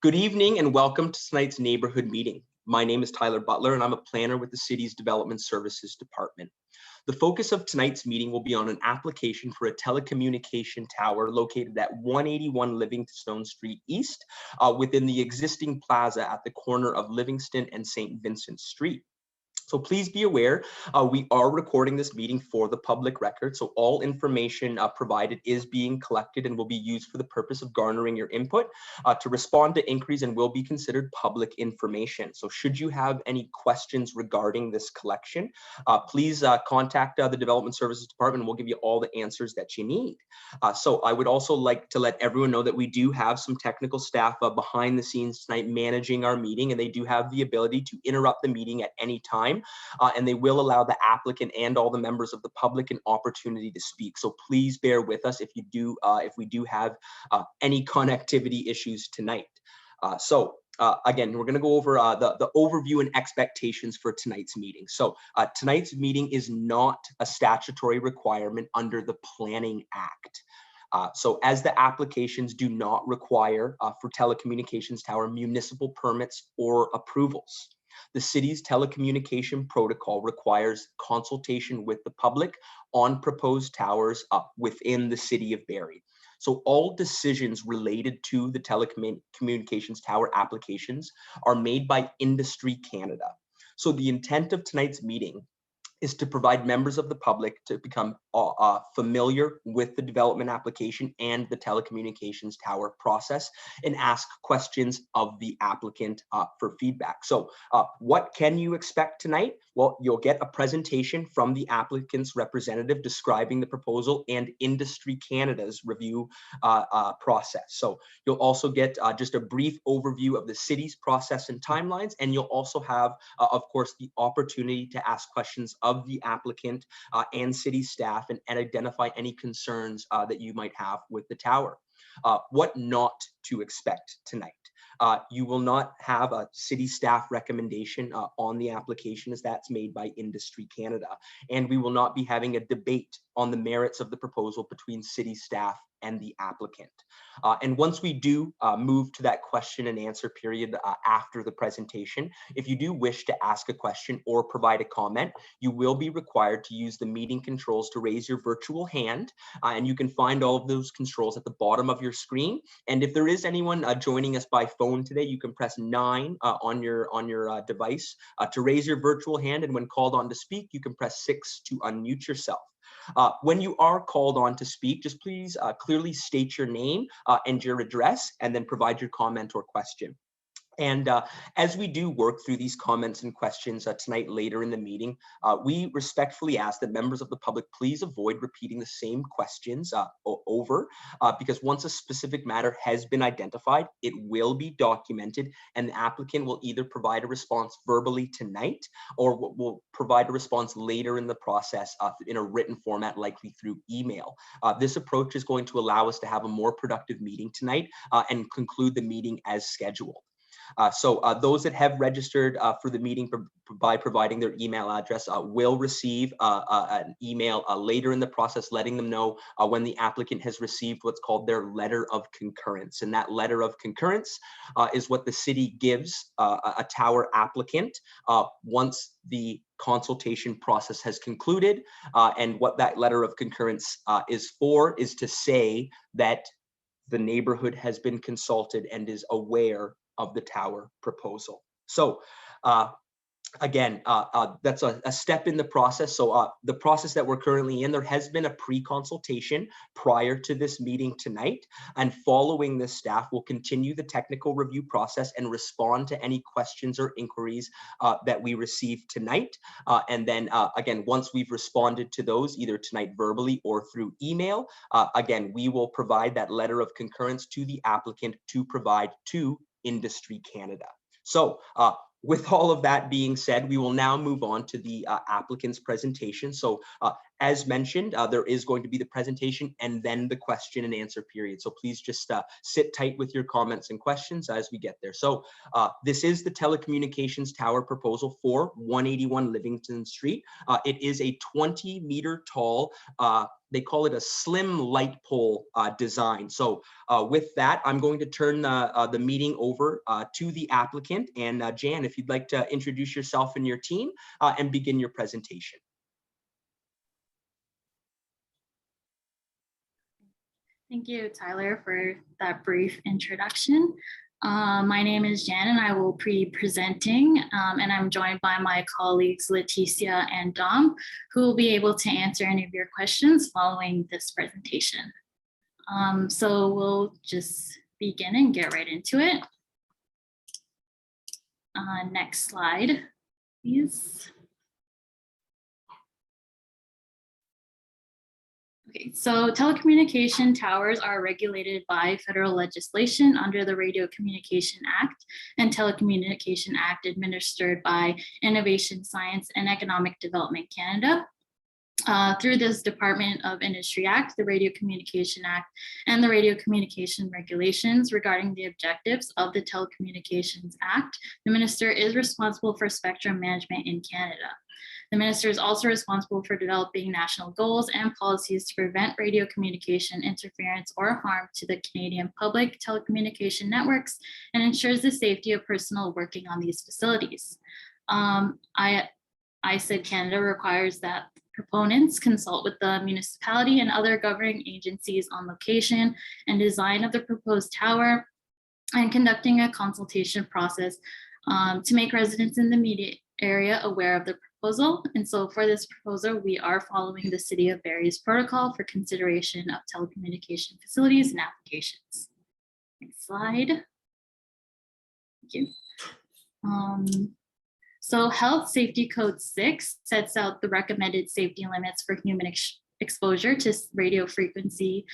Good evening and welcome to tonight's neighborhood meeting. My name is Tyler Butler and I'm a planner with the city's Development Services Department. The focus of tonight's meeting will be on an application for a telecommunication tower located at 181 Livingstone Street East within the existing plaza at the corner of Livingstone and St. Vincent Street. So please be aware, we are recording this meeting for the public record. So all information provided is being collected and will be used for the purpose of garnering your input to respond to inquiries and will be considered public information. So should you have any questions regarding this collection, please contact the Development Services Department and we'll give you all the answers that you need. So I would also like to let everyone know that we do have some technical staff behind the scenes tonight managing our meeting, and they do have the ability to interrupt the meeting at any time. And they will allow the applicant and all the members of the public an opportunity to speak. So please bear with us if we do have any connectivity issues tonight. Again, we're going to go over the overview and expectations for tonight's meeting. So tonight's meeting is not a statutory requirement under the Planning Act. So as the applications do not require for telecommunications tower municipal permits or approvals. The city's telecommunication protocol requires consultation with the public on proposed towers within the city of Barrie. So all decisions related to the telecommunications tower applications are made by Industry Canada. So the intent of tonight's meeting is to provide members of the public to become familiar with the development application and the telecommunications tower process and ask questions of the applicant for feedback. So what can you expect tonight? Well, you'll get a presentation from the applicant's representative describing the proposal and Industry Canada's review process. So you'll also get just a brief overview of the city's process and timelines, and you'll also have, of course, the opportunity to ask questions of the applicant and city staff and identify any concerns that you might have with the tower. What not to expect tonight. You will not have a city staff recommendation on the application, as that's made by Industry Canada. And we will not be having a debate on the merits of the proposal between city staff and the applicant. And once we do move to that question and answer period after the presentation, if you do wish to ask a question or provide a comment, you will be required to use the meeting controls to raise your virtual hand. And you can find all of those controls at the bottom of your screen. And if there is anyone joining us by phone today, you can press 9 on your device to raise your virtual hand. And when called on to speak, you can press 6 to unmute yourself. When you are called on to speak, just please clearly state your name and your address, and then provide your comment or question. And as we do work through these comments and questions tonight later in the meeting, we respectfully ask that members of the public please avoid repeating the same questions because once a specific matter has been identified, it will be documented, and the applicant will either provide a response verbally tonight or will provide a response later in the process in a written format, likely through email. This approach is going to allow us to have a more productive meeting tonight and conclude the meeting as scheduled. So those that have registered for the meeting by providing their email address will receive an email later in the process letting them know when the applicant has received what's called their letter of concurrence. And that letter of concurrence is what the city gives a tower applicant once the consultation process has concluded. And what that letter of concurrence is for is to say that the neighborhood has been consulted and is aware of the tower proposal. So again, that's a step in the process. So the process that we're currently in, there has been a pre-consultation prior to this meeting tonight. And following this, staff will continue the technical review process and respond to any questions or inquiries that we receive tonight. And then again, once we've responded to those, either tonight verbally or through email, again, we will provide that letter of concurrence to the applicant to provide to Industry Canada. So with all of that being said, we will now move on to the applicant's presentation. So as mentioned, there is going to be the presentation and then the question and answer period. So please just sit tight with your comments and questions as we get there. So this is the telecommunications tower proposal for 181 Livingstone Street. It is a 20-meter tall they call it a slim light pole design. So with that, I'm going to turn the meeting over to the applicant. And Jan, if you'd like to introduce yourself and your team and begin your presentation. Thank you, Tyler, for that brief introduction. My name is Jan and I will be presenting, and I'm joined by my colleagues Leticia and Dom, who will be able to answer any of your questions following this presentation. So we'll just begin and get right into it. Next slide, please. Okay, so telecommunication towers are regulated by federal legislation under the Radio Communication Act and Telecommunication Act administered by Innovation, Science and Economic Development Canada. Through this Department of Industry Act, the Radio Communication Act, and the Radio Communication Regulations regarding the objectives of the Telecommunications Act, the Minister is responsible for spectrum management in Canada. The Minister is also responsible for developing national goals and policies to prevent radio communication interference or harm to the Canadian public telecommunication networks and ensures the safety of personnel working on these facilities. ISED Canada requires that proponents consult with the municipality and other governing agencies on location and design of the proposed tower and conducting a consultation process to make residents in the immediate area aware of the proposal. And so for this proposal, we are following the City of Barrie's protocol for consideration of telecommunication facilities and applications. Next slide. Thank you. So Health Safety Code 6 sets out the recommended safety limits for human exposure to radio frequency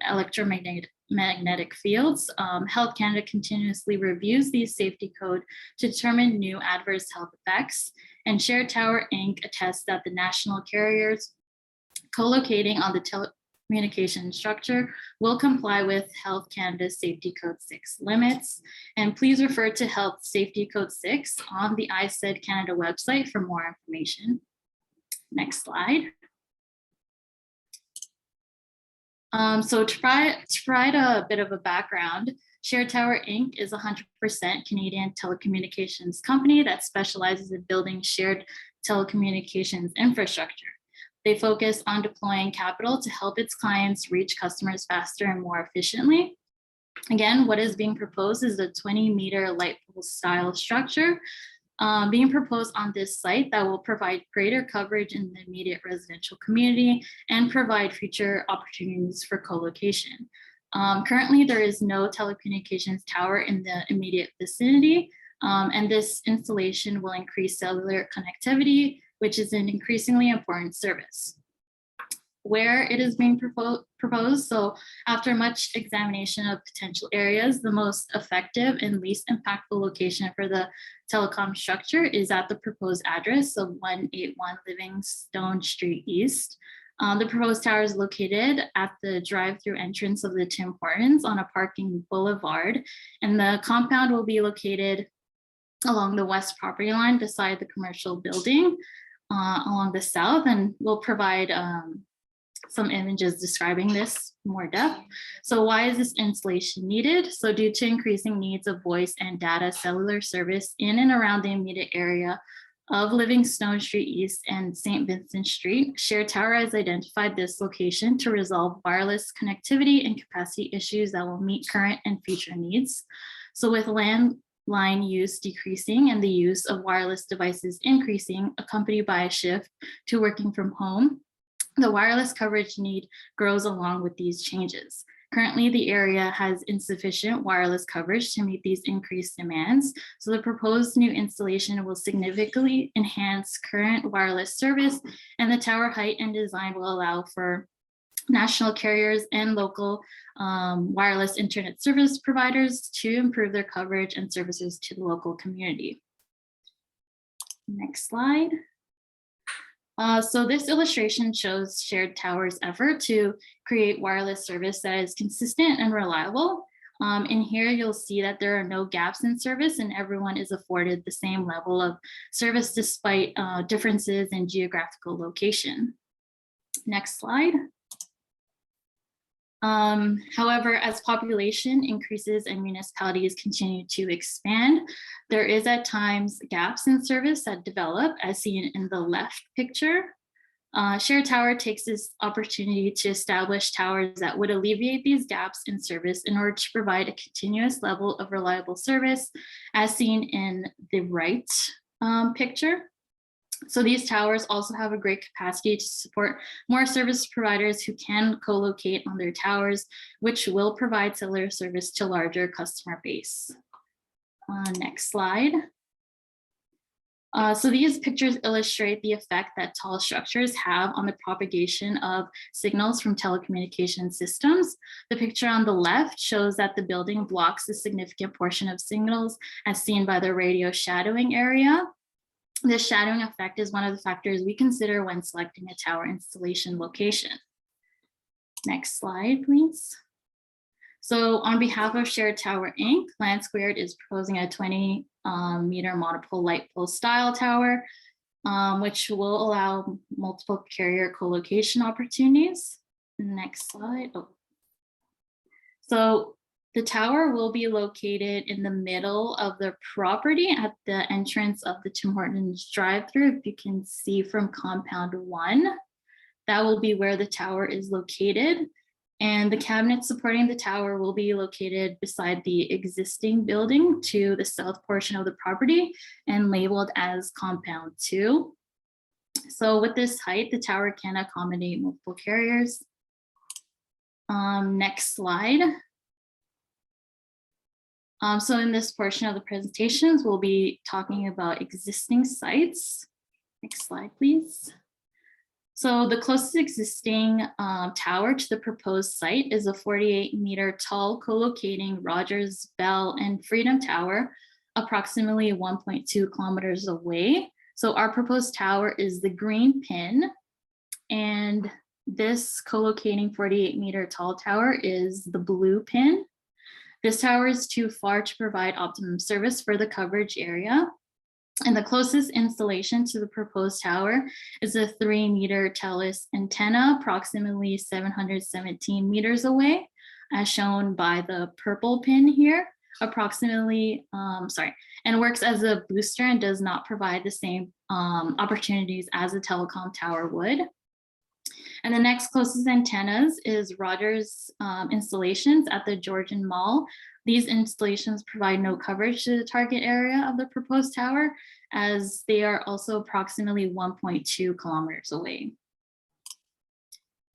electromagnetic fields. Health Canada continuously reviews these safety code to determine new adverse health effects, and Shared Tower Inc. attests that the national carriers co-locating on the telecommunication structure will comply with Health Canada's Safety Code 6 limits. And please refer to Health Safety Code 6 on the ISED Canada website for more information. Next slide. So to provide a bit of a background, Shared Tower Inc. is a 100% Canadian telecommunications company that specializes in building shared telecommunications infrastructure. They focus on deploying capital to help its clients reach customers faster and more efficiently. Again, what is being proposed is a 20-meter light pole style structure being proposed on this site that will provide greater coverage in the immediate residential community and provide future opportunities for co-location. Currently, there is no telecommunications tower in the immediate vicinity, and this installation will increase cellular connectivity, which is an increasingly important service. Where it is being proposed, so after much examination of potential areas, the most effective and least impactful location for the telecom structure is at the proposed address of 181 Livingstone Street East. The proposed tower is located at the drive-through entrance of the Tim Hortons on a parking boulevard, and the compound will be located along the west property line beside the commercial building along the south, and we'll provide some images describing this more depth. So why is this installation needed? So due to increasing needs of voice and data cellular service in and around the immediate area of Livingstone Street East and St. Vincent Street, Shared Tower has identified this location to resolve wireless connectivity and capacity issues that will meet current and future needs. So with landline use decreasing and the use of wireless devices increasing, accompanied by a shift to working from home, the wireless coverage need grows along with these changes. Currently, the area has insufficient wireless coverage to meet these increased demands. So the proposed new installation will significantly enhance current wireless service, and the tower height and design will allow for national carriers and local wireless internet service providers to improve their coverage and services to the local community. Next slide. So this illustration shows Shared Tower's effort to create wireless service that is consistent and reliable. In here, you'll see that there are no gaps in service and everyone is afforded the same level of service despite differences in geographical location. Next slide. However, as population increases and municipalities continue to expand, there is at times gaps in service that develop, as seen in the left picture. Shared Tower takes this opportunity to establish towers that would alleviate these gaps in service in order to provide a continuous level of reliable service, as seen in the right picture. So these towers also have a great capacity to support more service providers who can co-locate on their towers, which will provide cellular service to larger customer base. Next slide. So these pictures illustrate the effect that tall structures have on the propagation of signals from telecommunication systems. The picture on the left shows that the building blocks a significant portion of signals as seen by the radio shadowing area. This shadowing effect is one of the factors we consider when selecting a tower installation location. Next slide, please. So on behalf of Shared Tower Inc., Land Squared is proposing a 20 meter monopole light pole style tower, which will allow multiple carrier co-location opportunities. Next slide. Oh. So the tower will be located in the middle of the property at the entrance of the Tim Hortons drive-through. If you can see from compound 1, that will be where the tower is located. And the cabinet supporting the tower will be located beside the existing building to the south portion of the property and labeled as compound 2. So with this height, the tower can accommodate multiple carriers. Next slide. So in this portion of the presentations, we'll be talking about existing sites. Next slide, please. So the closest existing tower to the proposed site is a 48 meter tall co-locating Rogers, Bell, and Freedom Tower, approximately 1.2 kilometers away. So our proposed tower is the green pin, and this co-locating 48 meter tall tower is the blue pin. This tower is too far to provide optimum service for the coverage area. And the closest installation to the proposed tower is a 3 meter TELUS antenna, approximately 717 meters away, as shown by the purple pin here, and works as a booster and does not provide the same opportunities as a telecom tower would. And the next closest antennas is Rogers installations at the Georgian Mall. These installations provide no coverage to the target area of the proposed tower, as they are also approximately 1.2 kilometers away.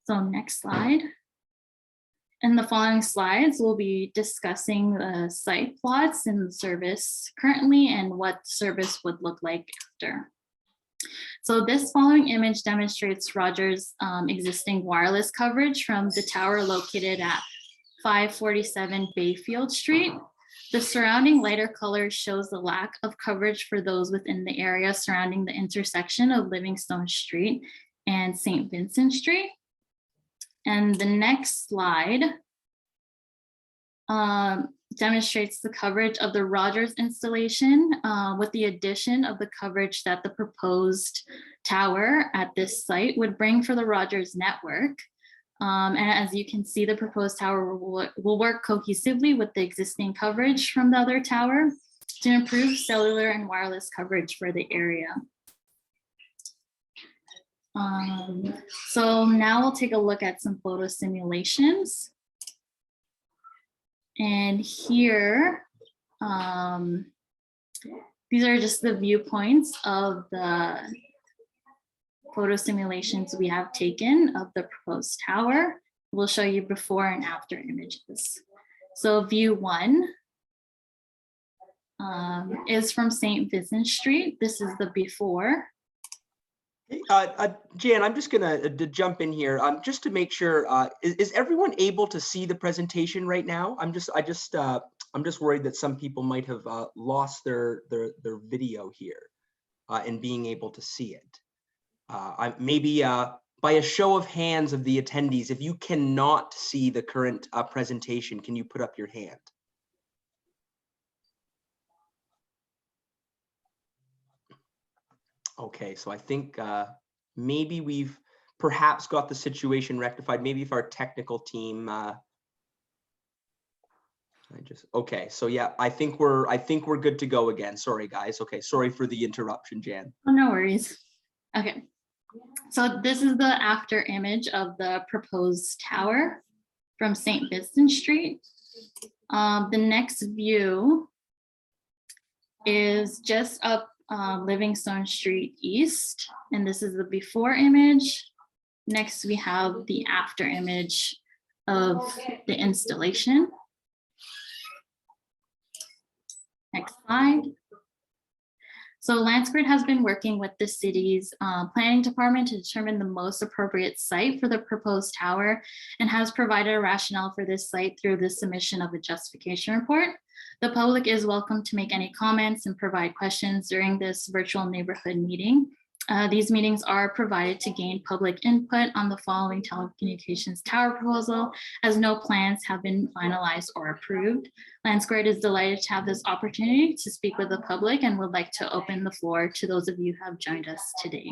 So next slide. In the following slides, we'll be discussing the site plots in service currently and what service would look like after. So this following image demonstrates Rogers' existing wireless coverage from the tower located at 547 Bayfield Street. The surrounding lighter color shows the lack of coverage for those within the area surrounding the intersection of Livingstone Street and St. Vincent Street. And the next slide demonstrates the coverage of the Rogers installation with the addition of the coverage that the proposed tower at this site would bring for the Rogers network. And as you can see, the proposed tower will work cohesively with the existing coverage from the other tower to improve cellular and wireless coverage for the area. So now we'll take a look at some photo simulations. And here, these are just the viewpoints of the photo simulations we have taken of the proposed tower. We'll show you before and after images. So view 1 is from St. Vincent Street. This is the before. Jan, I'm just gonna jump in here just to make sure. Is everyone able to see the presentation right now? I'm just worried that some people might have lost their video here and being able to see it. Maybe by a show of hands of the attendees, if you cannot see the current presentation, can you put up your hand? Okay, so I think maybe we've perhaps got the situation rectified. Maybe if our technical team, okay, so yeah, I think we're good to go again. Sorry, guys. Okay, sorry for the interruption, Jan. Oh, no worries. Okay, so this is the after image of the proposed tower from St. Vincent Street. The next view is just up Livingstone Street East, and this is the before image. Next, we have the after image of the installation. Next slide. So Landsgrid has been working with the city's planning department to determine the most appropriate site for the proposed tower and has provided a rationale for this site through the submission of the justification report. The public is welcome to make any comments and provide questions during this virtual neighborhood meeting. These meetings are provided to gain public input on the following telecommunications tower proposal, as no plans have been finalized or approved. Landsgrid is delighted to have this opportunity to speak with the public and would like to open the floor to those of you who have joined us today.